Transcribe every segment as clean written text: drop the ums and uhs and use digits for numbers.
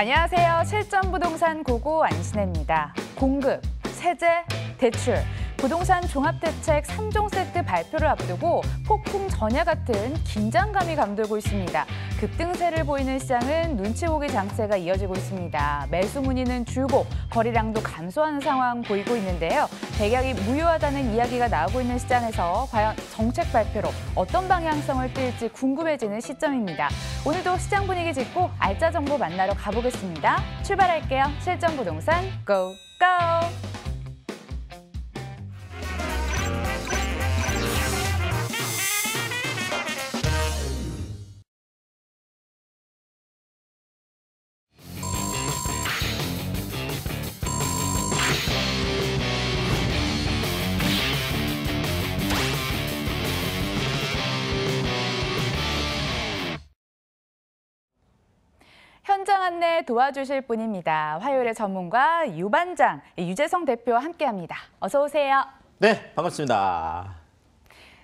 안녕하세요. 실전부동산 고고 안신혜입니다. 공급, 세제, 대출, 부동산 종합대책 3종 세트 발표를 앞두고 폭풍 전야 같은 긴장감이 감돌고 있습니다. 급등세를 보이는 시장은 눈치 보기 장세가 이어지고 있습니다. 매수 문의는 줄고 거래량도 감소하는 상황 보이고 있는데요. 백약이 무효하다는 이야기가 나오고 있는 시장에서 과연 정책 발표로 어떤 방향성을 띨지 궁금해지는 시점입니다. 오늘도 시장 분위기 짚고 알짜 정보 만나러 가보겠습니다. 출발할게요. 실전부동산 고! 고! 현장 안내 도와주실 분입니다. 화요일의 전문가 유반장, 유재성 대표와 함께합니다. 어서 오세요. 네, 반갑습니다.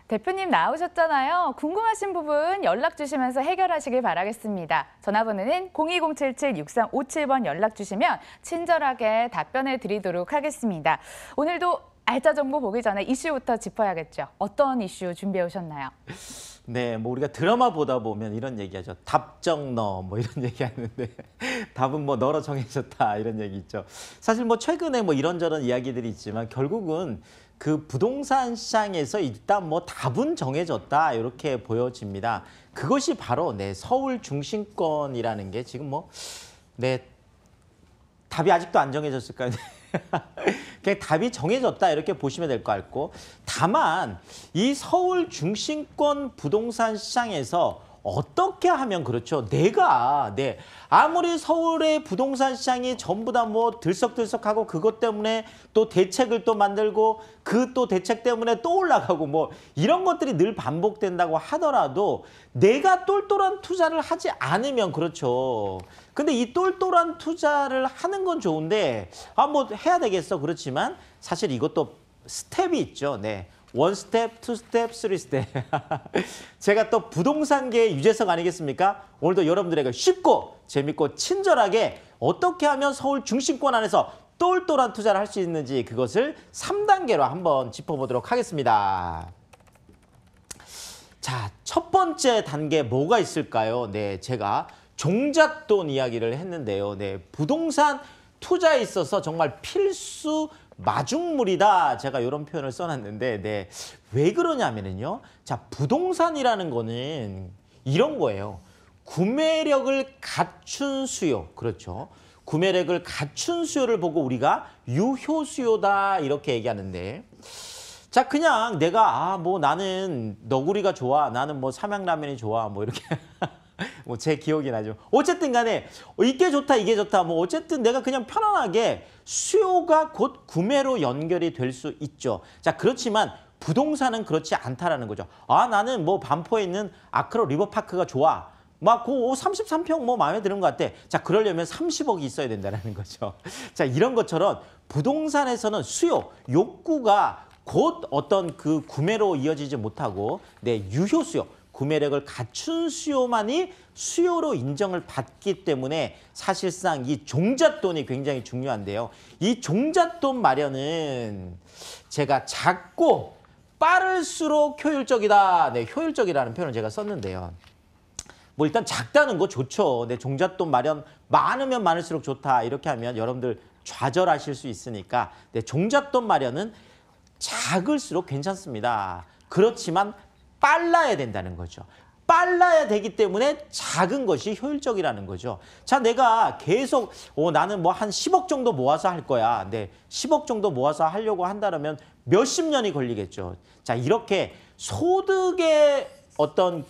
대표님 나오셨잖아요. 궁금하신 부분 연락 주시면서 해결하시길 바라겠습니다. 전화번호는 02077-6357번 연락 주시면 친절하게 답변해 드리도록 하겠습니다. 오늘도 알짜 정보 보기 전에 이슈부터 짚어야겠죠. 어떤 이슈 준비해 오셨나요? 네, 뭐 우리가 드라마 보다 보면 이런 얘기하죠. 답정 너 뭐 이런 얘기하는데 답은 뭐 너로 정해졌다 이런 얘기 있죠. 사실 뭐 최근에 뭐 이런저런 이야기들이 있지만 결국은 그 부동산 시장에서 일단 뭐 답은 정해졌다 이렇게 보여집니다. 그것이 바로 서울 중심권이라는 게 지금 뭐 답이 아직도 안 정해졌을까요? 그냥 답이 정해졌다 이렇게 보시면 될 것 같고, 다만 이 서울 중심권 부동산 시장에서 어떻게 하면 그렇죠. 내가 아무리 서울의 부동산 시장이 전부 다 뭐 들썩들썩하고 그것 때문에 또 대책을 또 만들고 그 또 대책 때문에 또 올라가고 뭐 이런 것들이 늘 반복된다고 하더라도 내가 똘똘한 투자를 하지 않으면 그렇죠. 근데 이 똘똘한 투자를 하는 건 좋은데 뭐 해야 되겠어. 그렇지만 사실 이것도 스텝이 있죠. 원 스텝, 투 스텝, 쓰리 스텝. 제가 또 부동산계의 유재석 아니겠습니까? 오늘도 여러분들에게 쉽고 재밌고 친절하게 어떻게 하면 서울 중심권 안에서 똘똘한 투자를 할 수 있는지 그것을 3단계로 한번 짚어보도록 하겠습니다. 자, 첫 번째 단계 뭐가 있을까요? 제가 종잣돈 이야기를 했는데요. 부동산 투자에 있어서 정말 필수 마중물이다. 제가 이런 표현을 써놨는데 왜 그러냐면요. 자, 부동산이라는 거는 이런 거예요. 구매력을 갖춘 수요. 그렇죠. 구매력을 갖춘 수요를 보고 우리가 유효 수요다 이렇게 얘기하는데, 자, 그냥 내가 뭐 나는 너구리가 좋아, 나는 뭐 삼양라면이 좋아, 뭐 이렇게 뭐 제 기억이 나죠. 어쨌든 간에 이게 좋다 이게 좋다 뭐 어쨌든 내가 그냥 편안하게 수요가 곧 구매로 연결이 될 수 있죠. 자, 그렇지만 부동산은 그렇지 않다라는 거죠. 나는 뭐 반포에 있는 아크로 리버파크가 좋아. 막 그 33평 뭐 마음에 드는 것 같아. 자, 그러려면 30억이 있어야 된다는 거죠. 자, 이런 것처럼 부동산에서는 수요, 욕구가 곧 어떤 그 구매로 이어지지 못하고 유효 수요, 구매력을 갖춘 수요만이 수요로 인정을 받기 때문에 사실상 이 종잣돈이 굉장히 중요한데요. 이 종잣돈 마련은 제가 작고 빠를수록 효율적이다. 효율적이라는 표현을 제가 썼는데요. 뭐 일단 작다는 거 좋죠. 종잣돈 마련 많으면 많을수록 좋다. 이렇게 하면 여러분들 좌절하실 수 있으니까 종잣돈 마련은 작을수록 괜찮습니다. 그렇지만 빨라야 된다는 거죠. 빨라야 되기 때문에 작은 것이 효율적이라는 거죠. 자, 내가 계속 나는 뭐 한 10억 정도 모아서 할 거야. 10억 정도 모아서 하려고 한다면 몇십 년이 걸리겠죠. 자, 이렇게 소득의 어떤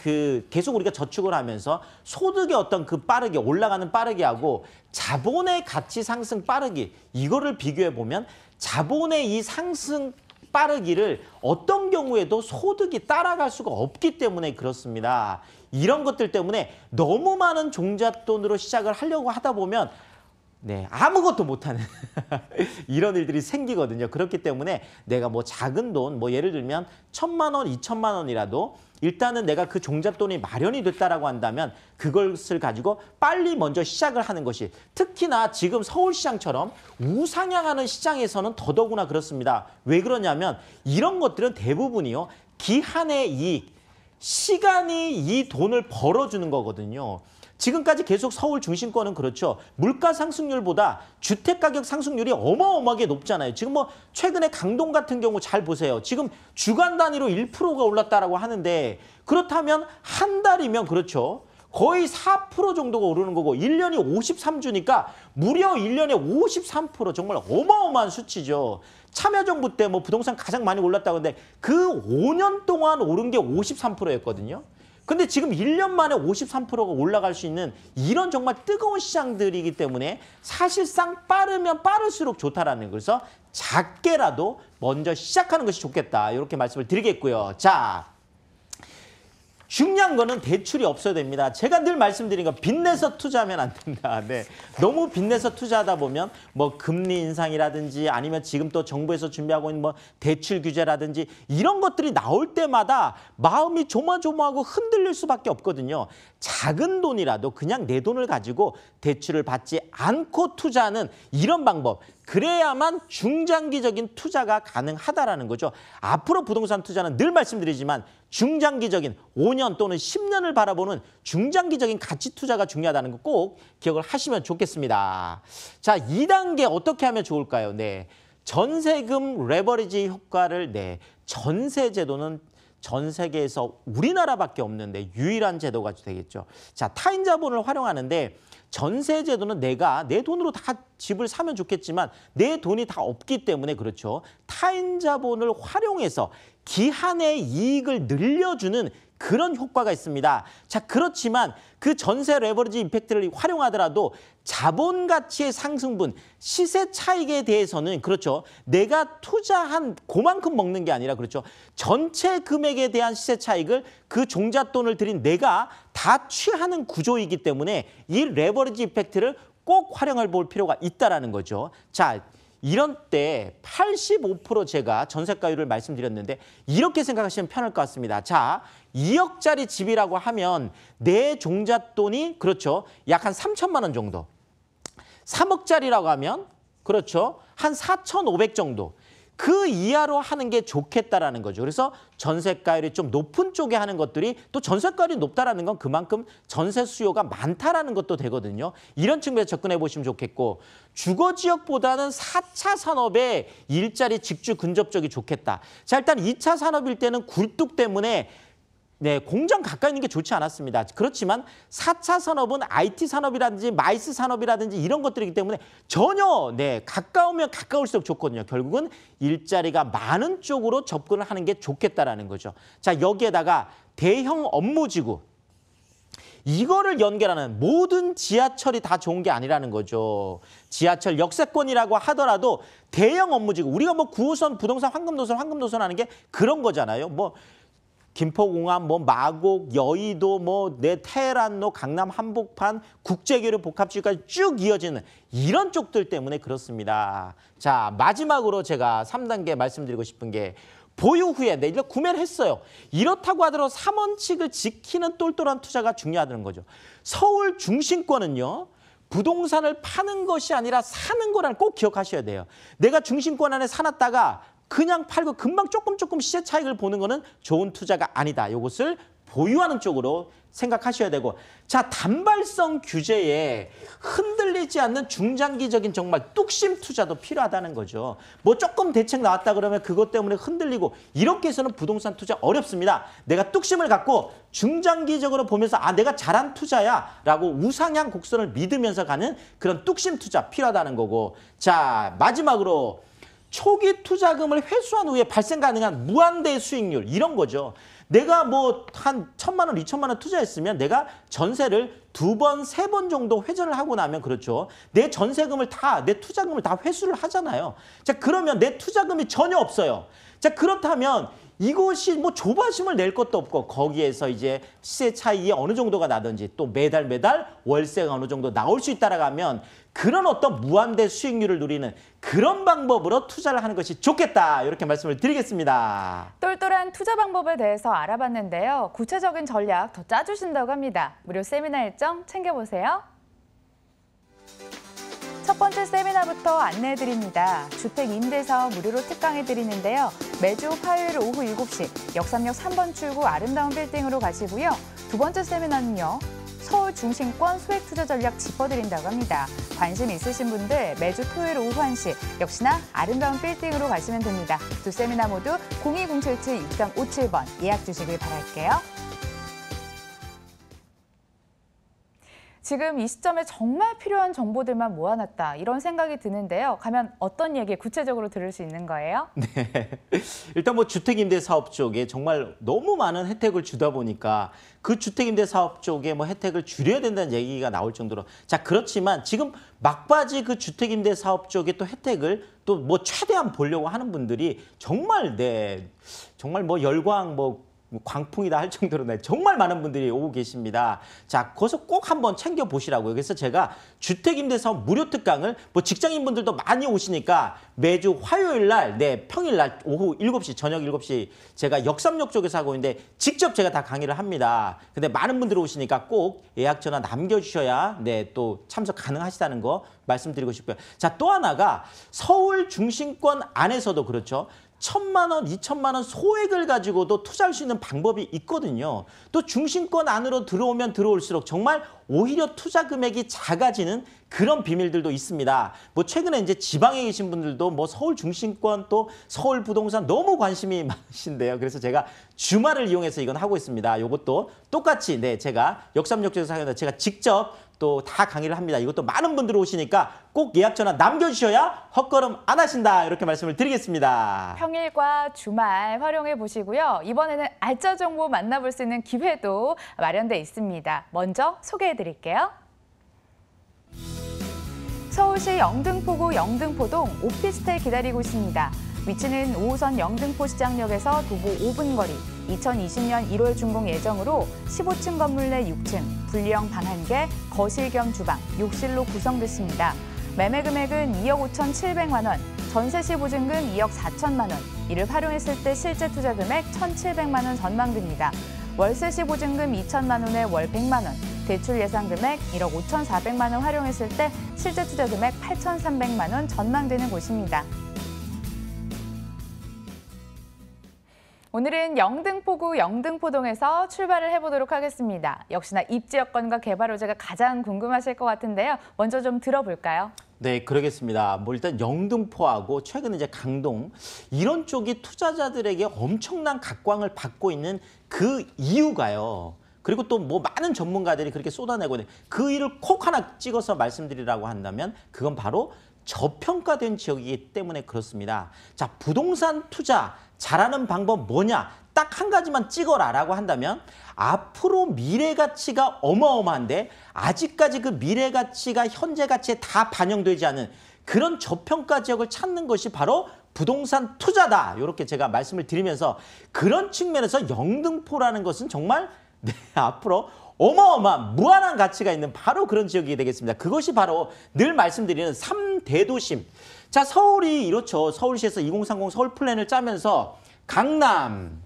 계속 우리가 저축을 하면서 소득의 어떤 빠르게 올라가는 빠르게 하고 자본의 가치 상승 빠르기, 이거를 비교해 보면 자본의 이 상승 빠르기를 어떤 경우에도 소득이 따라갈 수가 없기 때문에 그렇습니다. 이런 것들 때문에 너무 많은 종잣돈으로 시작을 하려고 하다 보면 아무것도 못하는 이런 일들이 생기거든요. 그렇기 때문에 내가 뭐 작은 돈, 뭐 예를 들면 1,000만 원, 2,000만 원이라도 일단은 내가 그 종잣돈이 마련이 됐다라고 한다면 그것을 가지고 빨리 먼저 시작을 하는 것이, 특히나 지금 서울시장처럼 우상향하는 시장에서는 더더구나 그렇습니다. 왜 그러냐면 이런 것들은 대부분이요, 기한의 이익, 시간이 이 돈을 벌어주는 거거든요. 지금까지 계속 서울 중심권은 그렇죠. 물가 상승률보다 주택가격 상승률이 어마어마하게 높잖아요. 지금 뭐 최근에 강동 같은 경우 잘 보세요. 지금 주간 단위로 1%가 올랐다라고 하는데, 그렇다면 한 달이면 그렇죠, 거의 4% 정도가 오르는 거고 1년이 53주니까 무려 1년에 53%, 정말 어마어마한 수치죠. 참여정부 때 뭐 부동산 가장 많이 올랐다고 하는데 그 5년 동안 오른 게 53%였거든요. 근데 지금 1년 만에 53%가 올라갈 수 있는 이런 정말 뜨거운 시장들이기 때문에 사실상 빠르면 빠를수록 좋다라는, 그래서 작게라도 먼저 시작하는 것이 좋겠다, 이렇게 말씀을 드리겠고요. 자, 중요한 거는 대출이 없어야 됩니다. 제가 늘 말씀드린 거, 빚내서 투자하면 안 된다. 네. 너무 빚내서 투자하다 보면 뭐 금리 인상이라든지 아니면 지금 또 정부에서 준비하고 있는 뭐 대출 규제라든지 이런 것들이 나올 때마다 마음이 조마조마하고 흔들릴 수밖에 없거든요. 작은 돈이라도 그냥 내 돈을 가지고 대출을 받지 않고 투자하는 이런 방법, 그래야만 중장기적인 투자가 가능하다라는 거죠. 앞으로 부동산 투자는 늘 말씀드리지만 중장기적인 5년 또는 10년을 바라보는 중장기적인 가치 투자가 중요하다는 거 꼭 기억을 하시면 좋겠습니다. 자, 2단계 어떻게 하면 좋을까요? 네, 전세금 레버리지 효과를, 네, 전세 제도는 전 세계에서 우리나라밖에 없는데 유일한 제도가 되겠죠. 자, 타인 자본을 활용하는데 전세 제도는 내가 내 돈으로 다 집을 사면 좋겠지만 내 돈이 다 없기 때문에 그렇죠. 타인 자본을 활용해서 기한의 이익을 늘려주는 그런 효과가 있습니다. 자, 그렇지만 그 전세 레버리지 임팩트를 활용하더라도 자본 가치의 상승분, 시세 차익에 대해서는 그렇죠, 내가 투자한 그만큼 먹는 게 아니라 그렇죠, 전체 금액에 대한 시세 차익을 그 종잣돈을 들인 내가 다 취하는 구조이기 때문에 이 레버리지 임팩트를 꼭 활용해 볼 필요가 있다라는 거죠. 자, 이런 때 85% 제가 전세가율을 말씀드렸는데 이렇게 생각하시면 편할 것 같습니다. 자, 2억짜리 집이라고 하면 내 종잣돈이 그렇죠, 약 한 3천만 원 정도. 3억짜리라고 하면 그렇죠, 한 4,500 정도. 그 이하로 하는 게 좋겠다라는 거죠. 그래서 전세가율이 좀 높은 쪽에 하는 것들이, 또 전세가율이 높다라는 건 그만큼 전세 수요가 많다라는 것도 되거든요. 이런 측면에서 접근해 보시면 좋겠고, 주거지역보다는 4차 산업에 일자리 직주 근접 쪽이 좋겠다. 자, 일단 2차 산업일 때는 굴뚝 때문에 네, 공장 가까이 있는 게 좋지 않았습니다. 그렇지만 4차 산업은 IT 산업이라든지 마이스 산업이라든지 이런 것들이기 때문에 전혀 네, 가까우면 가까울수록 좋거든요. 결국은 일자리가 많은 쪽으로 접근을 하는 게 좋겠다라는 거죠. 자, 여기에다가 대형 업무지구, 이거를 연결하는 모든 지하철이 다 좋은 게 아니라는 거죠. 지하철 역세권이라고 하더라도 대형 업무지구, 우리가 뭐 9호선, 부동산, 황금도선 하는 게 그런 거잖아요. 뭐 김포공항, 뭐 마곡, 여의도, 뭐 내 테헤란로, 강남 한복판, 국제교류 복합지구까지 쭉 이어지는 이런 쪽들 때문에 그렇습니다. 자, 마지막으로 제가 3단계 말씀드리고 싶은 게, 보유 후에 내가 구매를 했어요. 이렇다고 하더라도 3원칙을 지키는 똘똘한 투자가 중요하다는 거죠. 서울 중심권은요, 부동산을 파는 것이 아니라 사는 거라는 꼭 기억하셔야 돼요. 내가 중심권 안에 사놨다가 그냥 팔고 금방 조금 시세 차익을 보는 거는 좋은 투자가 아니다. 이것을 보유하는 쪽으로 생각하셔야 되고, 자, 단발성 규제에 흔들리지 않는 중장기적인 정말 뚝심 투자도 필요하다는 거죠. 뭐 조금 대책 나왔다 그러면 그것 때문에 흔들리고 이렇게 해서는 부동산 투자 어렵습니다. 내가 뚝심을 갖고 중장기적으로 보면서 아, 내가 잘한 투자야 라고 우상향 곡선을 믿으면서 가는 그런 뚝심 투자 필요하다는 거고, 자, 마지막으로 초기 투자금을 회수한 후에 발생 가능한 무한대 수익률, 이런 거죠. 내가 뭐 한 1,000만 원, 2,000만 원 투자했으면 내가 전세를 2번, 3번 정도 회전을 하고 나면 그렇죠, 내 전세금을 다, 내 투자금을 다 회수를 하잖아요. 자, 그러면 내 투자금이 전혀 없어요. 자, 그렇다면 이것이 뭐 조바심을 낼 것도 없고 거기에서 이제 시세 차익이 어느 정도가 나든지 또 매달 월세가 어느 정도 나올 수 있다라고 하면 그런 어떤 무한대 수익률을 누리는 그런 방법으로 투자를 하는 것이 좋겠다. 이렇게 말씀을 드리겠습니다. 똘똘한 투자 방법에 대해서 알아봤는데요. 구체적인 전략 더 짜주신다고 합니다. 무료 세미나 일정 챙겨보세요. 첫 번째 세미나부터 안내해드립니다. 주택 임대사업 무료로 특강해드리는데요. 매주 화요일 오후 7시 역삼역 3번 출구 아름다운 빌딩으로 가시고요. 두 번째 세미나는요. 서울 중심권 소액 투자 전략 짚어드린다고 합니다. 관심 있으신 분들 매주 토요일 오후 1시 역시나 아름다운 빌딩으로 가시면 됩니다. 두 세미나 모두 02077-6357번 예약 주시길 바랄게요. 지금 이 시점에 정말 필요한 정보들만 모아놨다 이런 생각이 드는데요. 가면 어떤 얘기 구체적으로 들을 수 있는 거예요? 네, 일단 뭐 주택임대사업 쪽에 정말 너무 많은 혜택을 주다 보니까 그 주택임대사업 쪽에 뭐 혜택을 줄여야 된다는 얘기가 나올 정도로 자 그렇지만 지금 막바지 그 주택임대사업 쪽에 또 혜택을 또 뭐 최대한 보려고 하는 분들이 정말 정말 뭐 열광 광풍이다 할 정도로 정말 많은 분들이 오고 계십니다. 자, 거기서 꼭 한번 챙겨보시라고요. 그래서 제가 주택임대사업 무료 특강을 뭐 직장인분들도 많이 오시니까 매주 화요일 날, 평일 날 오후 7시, 저녁 7시 제가 역삼역 쪽에서 하고 있는데 직접 제가 다 강의를 합니다. 근데 많은 분들이 오시니까 꼭 예약 전화 남겨주셔야 또 참석 가능하시다는 거 말씀드리고 싶고요. 자, 또 하나가 서울 중심권 안에서도 그렇죠. 1,000만 원, 2,000만 원 소액을 가지고도 투자할 수 있는 방법이 있거든요. 또 중심권 안으로 들어오면 들어올수록 정말 오히려 투자 금액이 작아지는 그런 비밀들도 있습니다. 뭐 최근에 이제 지방에 계신 분들도 뭐 서울 중심권 또 서울 부동산 너무 관심이 많으신데요. 그래서 제가 주말을 이용해서 이건 하고 있습니다. 이것도 똑같이 제가 역삼역 쪽에서 하는데 제가 직접 또 다 강의를 합니다. 이것도 많은 분들이 오시니까 꼭 예약 전화 남겨주셔야 헛걸음 안 하신다. 이렇게 말씀을 드리겠습니다. 평일과 주말 활용해 보시고요. 이번에는 알짜 정보 만나볼 수 있는 기회도 마련돼 있습니다. 먼저 소개해 드릴게요. 서울시 영등포구 영등포동 오피스텔 기다리고 있습니다. 위치는 5호선 영등포 시장역에서 도보 5분 거리, 2020년 1월 준공 예정으로 15층 건물 내 6층, 분리형 방 1개, 거실 겸 주방, 욕실로 구성됐습니다. 매매 금액은 2억 5,700만 원, 전세 시 보증금 2억 4천만 원, 이를 활용했을 때 실제 투자 금액 1,700만 원 전망됩니다. 월세 시 보증금 2천만 원에 월 100만 원, 대출 예상 금액 1억 5,400만 원 활용했을 때 실제 투자 금액 8,300만 원 전망되는 곳입니다. 오늘은 영등포구 영등포동에서 출발을 해보도록 하겠습니다. 역시나 입지 여건과 개발 호재가 가장 궁금하실 것 같은데요. 먼저 좀 들어볼까요? 네, 그러겠습니다. 뭐 일단 영등포하고 최근에 이제 강동 이런 쪽이 투자자들에게 엄청난 각광을 받고 있는 그 이유가요. 그리고 또 뭐 많은 전문가들이 그렇게 쏟아내고 있는 그 일을 콕 하나 찍어서 말씀드리라고 한다면 그건 바로 저평가된 지역이기 때문에 그렇습니다. 자, 부동산 투자 잘하는 방법 뭐냐? 딱 한 가지만 찍어라라고 한다면 앞으로 미래 가치가 어마어마한데 아직까지 그 미래 가치가 현재 가치에 다 반영되지 않은 그런 저평가 지역을 찾는 것이 바로 부동산 투자다. 이렇게 제가 말씀을 드리면서 그런 측면에서 영등포라는 것은 정말 앞으로 어마어마한 무한한 가치가 있는 바로 그런 지역이 되겠습니다. 그것이 바로 늘 말씀드리는 3대도심. 자, 서울이 이렇죠. 서울시에서 2030 서울 플랜을 짜면서 강남,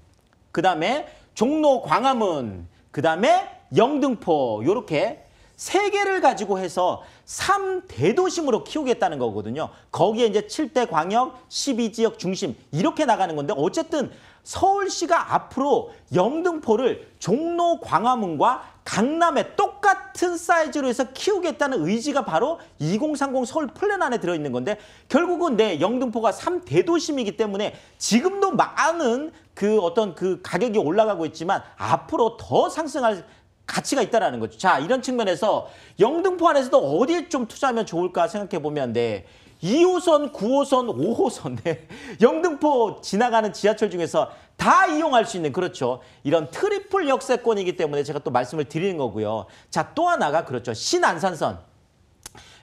그다음에 종로, 광화문, 그다음에 영등포 이렇게 세 개를 가지고 해서 3대도심으로 키우겠다는 거거든요. 거기에 이제 7대 광역, 12지역 중심 이렇게 나가는 건데 어쨌든 서울시가 앞으로 영등포를 종로, 광화문과 강남에 똑같은 사이즈로 해서 키우겠다는 의지가 바로 2030 서울 플랜 안에 들어있는 건데 결국은 영등포가 3대도심이기 때문에 지금도 많은 그 어떤 그 가격이 올라가고 있지만 앞으로 더 상승할 가치가 있다는 거죠. 자, 이런 측면에서 영등포 안에서도 어디에 좀 투자하면 좋을까 생각해 보면 2호선, 9호선, 5호선 영등포 지나가는 지하철 중에서 다 이용할 수 있는 그렇죠. 이런 트리플 역세권이기 때문에 제가 또 말씀을 드리는 거고요. 자, 또 하나가 그렇죠. 신안산선.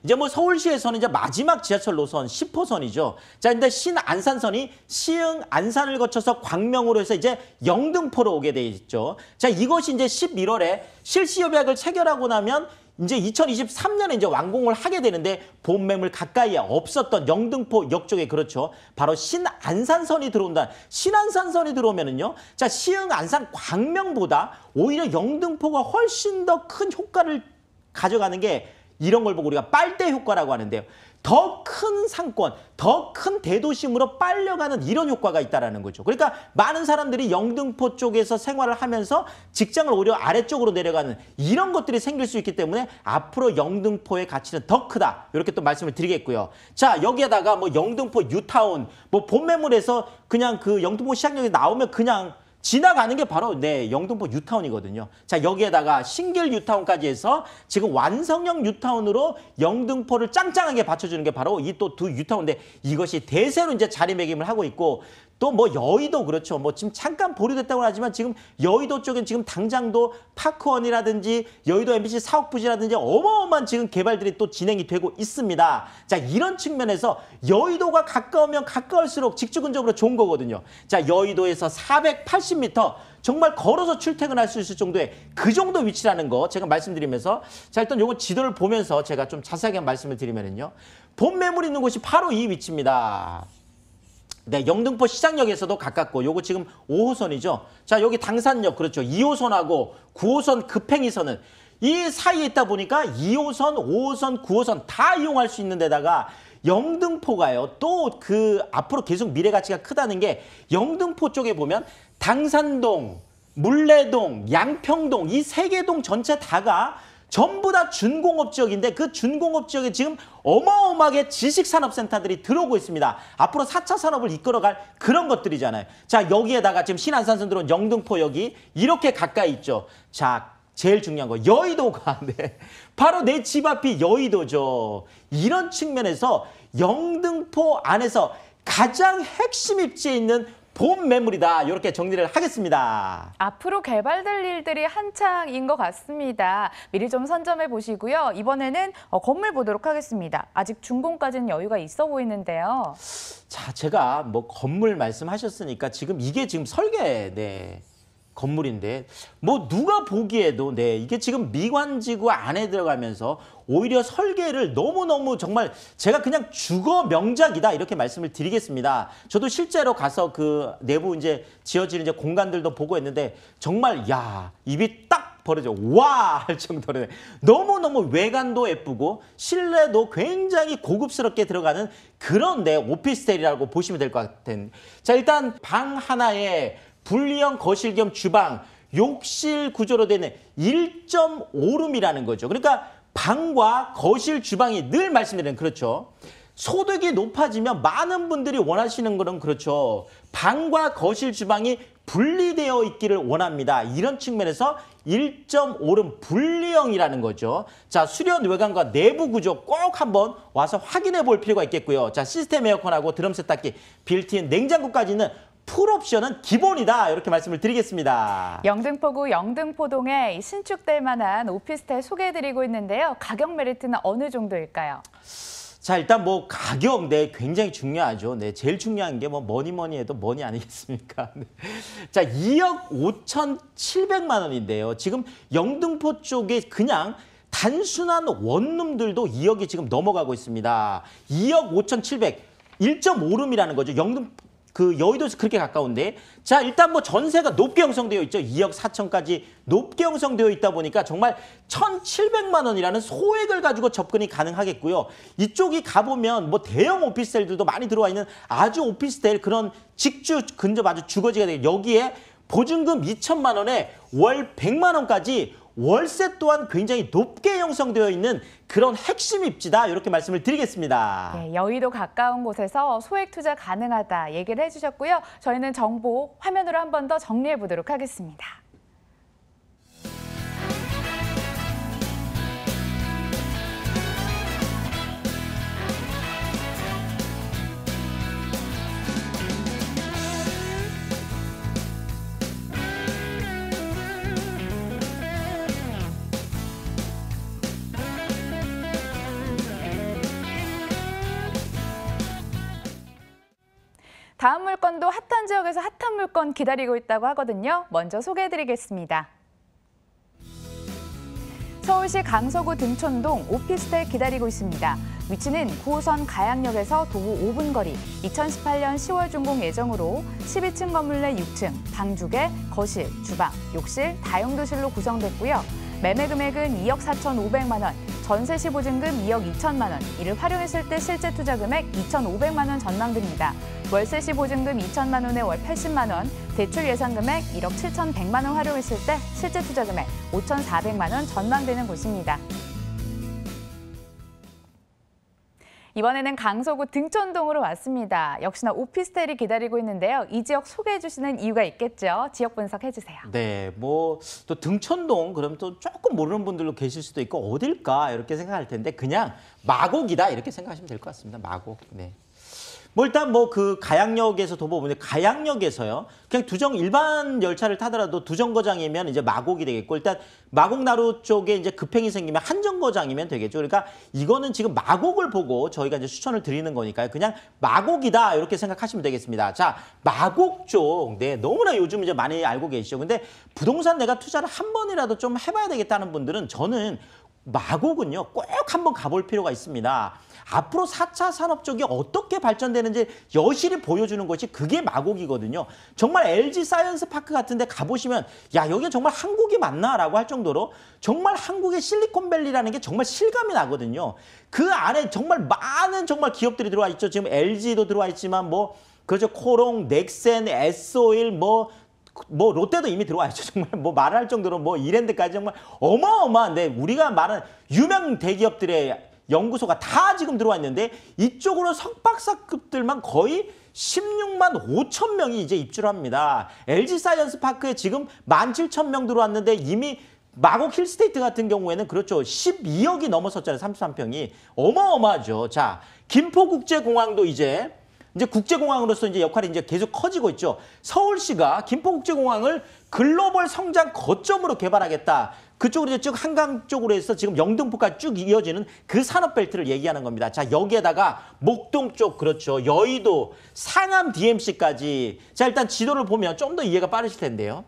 이제 뭐 서울시에서는 이제 마지막 지하철 노선 10호선이죠. 자, 근데 신안산선이 시흥 안산을 거쳐서 광명으로 해서 이제 영등포로 오게 돼 있죠. 자, 이것이 이제 11월에 실시 협약을 체결하고 나면 이제 2023년에 이제 완공을 하게 되는데 본매물 가까이에 없었던 영등포역 쪽에 그렇죠. 바로 신안산선이 들어온다. 신안산선이 들어오면은요. 자, 시흥 안산 광명보다 오히려 영등포가 훨씬 더 큰 효과를 가져가는 게 이런 걸 보고 우리가 빨대 효과라고 하는데요. 더 큰 상권, 더 큰 대도심으로 빨려가는 이런 효과가 있다는 거죠. 그러니까 많은 사람들이 영등포 쪽에서 생활을 하면서 직장을 오히려 아래쪽으로 내려가는 이런 것들이 생길 수 있기 때문에 앞으로 영등포의 가치는 더 크다. 이렇게 또 말씀을 드리겠고요. 자, 여기에다가 뭐 영등포 뉴타운, 뭐 본매물에서 그냥 그 영등포 시장역에 나오면 그냥 지나가는 게 바로 영등포 뉴타운이거든요. 자, 여기에다가 신길 뉴타운까지 해서 지금 완성형 뉴타운으로 영등포를 짱짱하게 받쳐주는 게 바로 이 또 두 뉴타운인데 이것이 대세로 이제 자리매김을 하고 있고 또 뭐 여의도 그렇죠. 뭐 지금 잠깐 보류됐다고 하지만 지금 여의도 쪽엔 지금 당장도 파크원이라든지 여의도 MBC 사옥 부지라든지 어마어마한 지금 개발들이 또 진행이 되고 있습니다. 자, 이런 측면에서 여의도가 가까우면 가까울수록 직주 근접으로 좋은 거거든요. 자, 여의도에서 480m 정말 걸어서 출퇴근할 수 있을 정도의 그 정도 위치라는 거 제가 말씀드리면서 자, 일단 요거 지도를 보면서 제가 좀 자세하게 말씀을 드리면은요. 본 매물 있는 곳이 바로 이 위치입니다. 네, 영등포 시장역에서도 가깝고 요거 지금 5호선이죠. 자, 여기 당산역 그렇죠. 2호선하고 9호선 급행이선은 이 사이에 있다 보니까 2호선, 5호선, 9호선 다 이용할 수 있는 데다가 영등포가요. 또 그 앞으로 계속 미래 가치가 크다는 게 영등포 쪽에 보면 당산동, 물레동, 양평동 이 세 개 동 전체 다가 전부 다 준공업 지역인데 그 준공업 지역에 지금 어마어마하게 지식산업센터들이 들어오고 있습니다. 앞으로 4차 산업을 이끌어갈 그런 것들이잖아요. 자, 여기에다가 지금 신안산선 들어온 영등포역이 이렇게 가까이 있죠. 자, 제일 중요한 거 여의도가 네, 바로 내 집 앞이 여의도죠. 이런 측면에서 영등포 안에서 가장 핵심 입지에 있는 본 매물이다. 이렇게 정리를 하겠습니다. 앞으로 개발될 일들이 한창인 것 같습니다. 미리 좀 선점해 보시고요. 이번에는 건물 보도록 하겠습니다. 아직 준공까지는 여유가 있어 보이는데요. 자, 제가 뭐 건물 말씀하셨으니까 지금 이게 지금 설계 건물인데 뭐 누가 보기에도 이게 지금 미관지구 안에 들어가면서 오히려 설계를 너무너무 정말 제가 그냥 주거 명작이다 이렇게 말씀을 드리겠습니다. 저도 실제로 가서 그 내부 이제 지어지는 이제 공간들도 보고 했는데 정말 야, 입이 딱 벌어져 와 할 정도로 너무너무 외관도 예쁘고 실내도 굉장히 고급스럽게 들어가는 그런 오피스텔이라고 보시면 될 것 같은. 자, 일단 방 하나에 분리형 거실 겸 주방, 욕실 구조로 되는 1.5룸이라는 거죠. 그러니까 방과 거실, 주방이 늘 말씀드리는 그렇죠. 소득이 높아지면 많은 분들이 원하시는 거는 그렇죠. 방과 거실, 주방이 분리되어 있기를 원합니다. 이런 측면에서 1.5룸 분리형이라는 거죠. 자, 수련 외관과 내부 구조 꼭 한번 와서 확인해 볼 필요가 있겠고요. 자, 시스템 에어컨하고 드럼 세탁기, 빌트인 냉장고까지 있는 풀옵션은 기본이다. 이렇게 말씀을 드리겠습니다. 영등포구 영등포동에 신축될 만한 오피스텔 소개해드리고 있는데요. 가격 메리트는 어느 정도일까요? 자, 일단 뭐 가격 굉장히 중요하죠. 제일 중요한 게 뭐 뭐니 해도 뭐니 아니겠습니까? 자, 2억 5,700만 원인데요. 지금 영등포 쪽에 그냥 단순한 원룸들도 2억이 지금 넘어가고 있습니다. 2억 5,700, 1.5룸이라는 거죠. 여의도에서 그렇게 가까운데. 자, 일단 뭐 전세가 높게 형성되어 있죠. 2억 4천까지 높게 형성되어 있다 보니까 정말 1,700만 원이라는 소액을 가지고 접근이 가능하겠고요. 이쪽이 가보면 뭐 대형 오피스텔들도 많이 들어와 있는 아주 오피스텔 그런 직주 근접 아주 주거지가 되고 여기에 보증금 2천만 원에 월 100만 원까지 월세 또한 굉장히 높게 형성되어 있는 그런 핵심 입지다. 이렇게 말씀을 드리겠습니다. 네, 여의도 가까운 곳에서 소액 투자 가능하다 얘기를 해주셨고요. 저희는 정보 화면으로 한 번 더 정리해 보도록 하겠습니다. 다음 물건도 핫한 지역에서 핫한 물건 기다리고 있다고 하거든요. 먼저 소개해드리겠습니다. 서울시 강서구 등촌동 오피스텔 기다리고 있습니다. 위치는 9호선 가양역에서 도보 5분 거리, 2018년 10월 준공 예정으로 12층 건물 내 6층, 방 2개, 거실, 주방, 욕실, 다용도실로 구성됐고요. 매매 금액은 2억 4,500만 원, 전세 시 보증금 2억 2천만 원, 이를 활용했을 때 실제 투자 금액 2,500만 원 전망됩니다. 월세 시 보증금 2천만 원에 월 80만 원, 대출 예상 금액 1억 7,100만 원 활용했을 때 실제 투자 금액 5,400만 원 전망되는 곳입니다. 이번에는 강서구 등촌동으로 왔습니다. 역시나 오피스텔이 기다리고 있는데요. 이 지역 소개해 주시는 이유가 있겠죠. 지역 분석해 주세요. 네, 뭐 또 등촌동 그럼 또 조금 모르는 분들도 계실 수도 있고 어딜까 이렇게 생각할 텐데 그냥 마곡이다 이렇게 생각하시면 될 것 같습니다. 마곡. 네. 뭐 일단 뭐 그 가양역에서 도보보면 가양역에서요. 그냥 두정 일반 열차를 타더라도 두정거장이면 이제 마곡이 되겠고 일단 마곡나루 쪽에 이제 급행이 생기면 한정거장이면 되겠죠. 그러니까 이거는 지금 마곡을 보고 저희가 이제 추천을 드리는 거니까요. 그냥 마곡이다 이렇게 생각하시면 되겠습니다. 자, 마곡 쪽, 네 너무나 요즘 이제 많이 알고 계시죠. 근데 부동산 내가 투자를 한 번이라도 좀 해봐야 되겠다는 분들은 저는 마곡은요 꼭 한번 가볼 필요가 있습니다. 앞으로 4차 산업 쪽이 어떻게 발전되는지 여실히 보여주는 것이 그게 마곡이거든요. 정말 LG 사이언스 파크 같은 데 가보시면 야 여기가 정말 한국이 맞나? 라고 할 정도로 정말 한국의 실리콘밸리라는 게 정말 실감이 나거든요. 그 안에 정말 많은 정말 기업들이 들어와 있죠. 지금 LG도 들어와 있지만 뭐 그죠 코롱, 넥센, S-오일 뭐 롯데도 이미 들어와 있죠. 정말 뭐 말할 정도로 뭐 이랜드까지 정말 어마어마한데 우리가 말하는 유명 대기업들의 연구소가 다 지금 들어와 있는데 이쪽으로 석박사급들만 거의 16만 5천 명이 이제 입주를 합니다. LG 사이언스 파크에 지금 17,000명 들어왔는데 이미 마곡 힐스테이트 같은 경우에는 그렇죠. 12억이 넘어섰잖아요. 33평이. 어마어마하죠. 자, 김포국제공항도 이제 국제공항으로서 이제 역할이 이제 계속 커지고 있죠. 서울시가 김포국제공항을 글로벌 성장 거점으로 개발하겠다. 그쪽으로 이제 쭉 한강 쪽으로 해서 지금 영등포까지 쭉 이어지는 그 산업벨트를 얘기하는 겁니다. 자, 여기에다가 목동 쪽 그렇죠. 여의도, 상암 DMC까지. 자, 일단 지도를 보면 좀 더 이해가 빠르실 텐데요.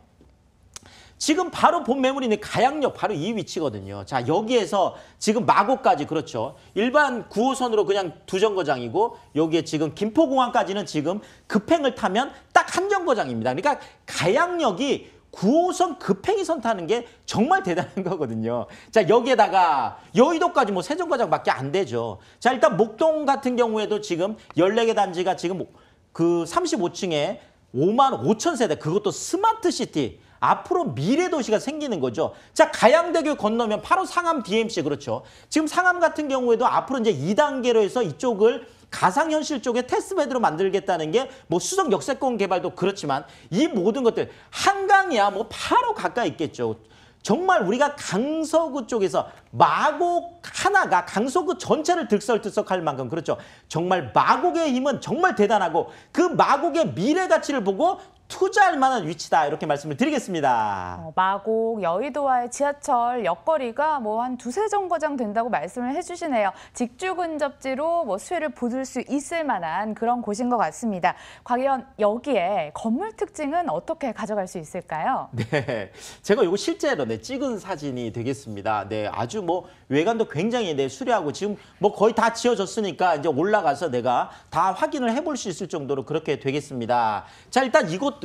지금 바로 본 매물이 있는 가양역 바로 이 위치거든요. 자, 여기에서 지금 마곡까지 그렇죠. 일반 9호선으로 그냥 두정거장이고 여기에 지금 김포공항까지는 지금 급행을 타면 딱 한정거장입니다. 그러니까 가양역이 9호선 급행이선 타는 게 정말 대단한 거거든요. 자, 여기에다가 여의도까지 뭐 세정거장밖에 안 되죠. 자, 일단 목동 같은 경우에도 지금 14개 단지가 지금 그 35층에 5만 5천 세대 그것도 스마트시티. 앞으로 미래 도시가 생기는 거죠. 자, 가양대교 건너면 바로 상암 DMC 그렇죠. 지금 상암 같은 경우에도 앞으로 이제 2단계로 해서 이쪽을 가상현실 쪽에 테스트베드로 만들겠다는 게 뭐 수성 역세권 개발도 그렇지만 이 모든 것들 한강이야 뭐 바로 가까이 있겠죠. 정말 우리가 강서구 쪽에서 마곡 하나가 강서구 전체를 들썩들썩할 만큼 그렇죠. 정말 마곡의 힘은 정말 대단하고 그 마곡의 미래 가치를 보고 투자할 만한 위치다 이렇게 말씀을 드리겠습니다. 마곡, 여의도와의 지하철 역거리가 뭐 한 두세 정거장 된다고 말씀을 해주시네요. 직주 근접지로 뭐 수혜를 보실 수 있을 만한 그런 곳인 것 같습니다. 과연 여기에 건물 특징은 어떻게 가져갈 수 있을까요? 네, 제가 이거 실제로 찍은 사진이 되겠습니다. 네, 아주 뭐 외관도 굉장히 수려하고 지금 뭐 거의 다 지어졌으니까 이제 올라가서 내가 다 확인을 해볼 수 있을 정도로 그렇게 되겠습니다. 자, 일단 이곳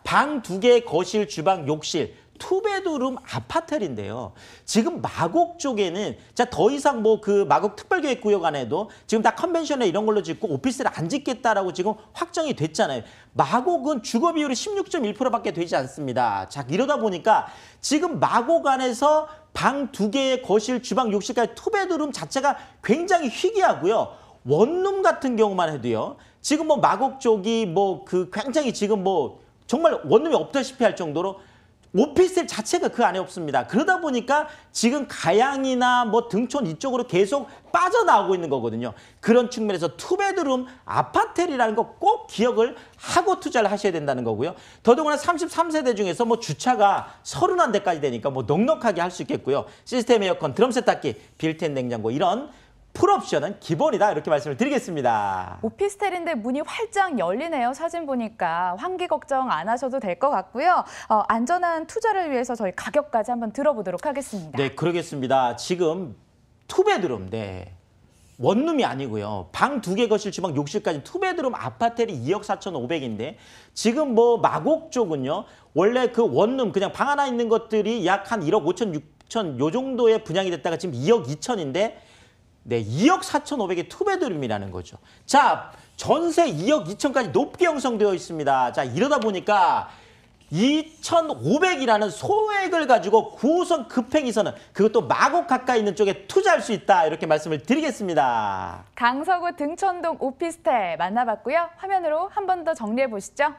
방 2개, 거실, 주방, 욕실, 투베드룸 아파트인데요. 지금 마곡 쪽에는 자 더 이상 뭐 그 마곡 특별계획구역 안에도 지금 다 컨벤셔널 이런 걸로 짓고 오피스를 안 짓겠다라고 지금 확정이 됐잖아요. 마곡은 주거 비율이 16.1%밖에 되지 않습니다. 자, 이러다 보니까 지금 마곡 안에서 방 2개의 거실, 주방, 욕실까지 투베드룸 자체가 굉장히 희귀하고요. 원룸 같은 경우만 해도요. 지금 뭐 마곡 쪽이 뭐 그 굉장히 지금 뭐 정말 원룸이 없다시피 할 정도로 오피스텔 자체가 그 안에 없습니다. 그러다 보니까 지금 가양이나 뭐 등촌 이쪽으로 계속 빠져나오고 있는 거거든요. 그런 측면에서 투베드룸 아파트라는 거 꼭 기억을 하고 투자를 하셔야 된다는 거고요. 더더구나 33세대 중에서 뭐 주차가 31대까지 되니까 뭐 넉넉하게 할 수 있겠고요. 시스템 에어컨, 드럼 세탁기, 빌트인 냉장고 이런 풀옵션은 기본이다 이렇게 말씀을 드리겠습니다. 오피스텔인데 문이 활짝 열리네요. 사진 보니까 환기 걱정 안 하셔도 될 것 같고요. 안전한 투자를 위해서 저희 가격까지 한번 들어보도록 하겠습니다. 네, 그러겠습니다. 지금 투베드룸, 네. 원룸이 아니고요. 방 2개 거실 주방 욕실까지 투베드룸 아파트를 2억 4,500인데 지금 뭐 마곡 쪽은요. 원래 그 원룸 그냥 방 하나 있는 것들이 약 한 1억 5천, 6천 요 정도에 분양이 됐다가 지금 2억 2천인데 네, 2억 4,500의 투베드룸이라는 거죠. 자, 전세 2억 2천까지 높게 형성되어 있습니다. 자, 이러다 보니까 2,500이라는 소액을 가지고 9호선 급행이선은 그것도 마곡 가까이 있는 쪽에 투자할 수 있다 이렇게 말씀을 드리겠습니다. 강서구 등촌동 오피스텔 만나봤고요. 화면으로 한 번 더 정리해 보시죠.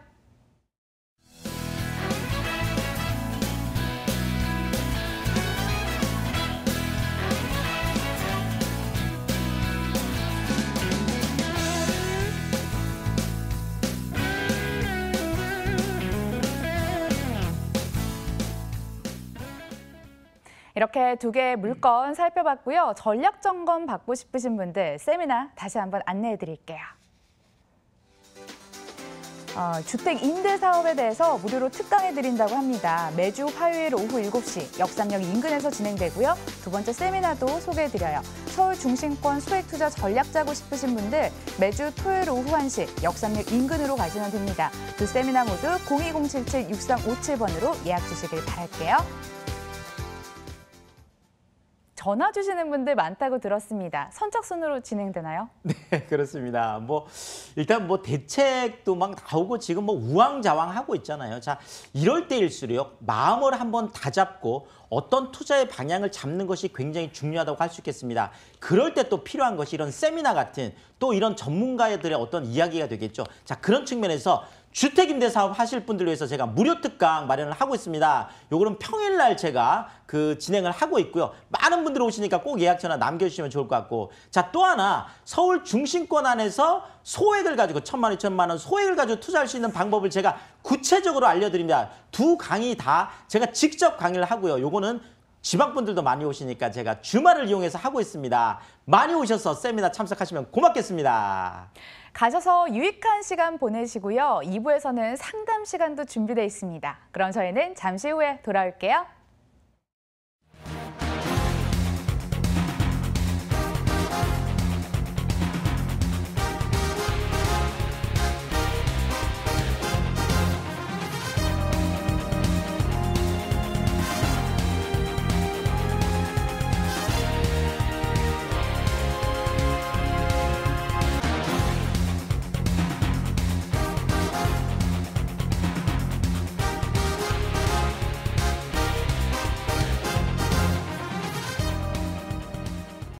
이렇게 2개의 물건 살펴봤고요. 전략 점검 받고 싶으신 분들 세미나 다시 한번 안내해 드릴게요. 주택 임대 사업에 대해서 무료로 특강해 드린다고 합니다. 매주 화요일 오후 7시 역삼역 인근에서 진행되고요. 2번째 세미나도 소개해 드려요. 서울 중심권 소액 투자 전략 짜고 싶으신 분들 매주 토요일 오후 1시 역삼역 인근으로 가시면 됩니다. 두 세미나 모두 02077-6357번으로 예약 주시길 바랄게요. 전화 주시는 분들 많다고 들었습니다. 선착순으로 진행되나요? 네, 그렇습니다. 뭐 일단 뭐 대책도 막 나오고 지금 뭐 우왕좌왕하고 있잖아요. 자, 이럴 때일수록 마음을 한번 다잡고 어떤 투자의 방향을 잡는 것이 굉장히 중요하다고 할 수 있겠습니다. 그럴 때 또 필요한 것이 이런 세미나 같은 또 이런 전문가들의 어떤 이야기가 되겠죠. 자, 그런 측면에서 주택임대사업 하실 분들 위해서 제가 무료 특강 마련을 하고 있습니다. 요거는 평일날 제가 진행을 하고 있고요. 많은 분들이 오시니까 꼭 예약 전화 남겨주시면 좋을 것 같고. 자, 또 하나 서울 중심권 안에서 소액을 가지고 1,000만 원, 2,000만 원 소액을 가지고 투자할 수 있는 방법을 제가 구체적으로 알려드립니다. 두 강의 다 제가 직접 강의를 하고요. 요거는 지방분들도 많이 오시니까 제가 주말을 이용해서 하고 있습니다. 많이 오셔서 세미나 참석하시면 고맙겠습니다. 가셔서 유익한 시간 보내시고요. 2부에서는 상담 시간도 준비되어 있습니다. 그럼 저희는 잠시 후에 돌아올게요.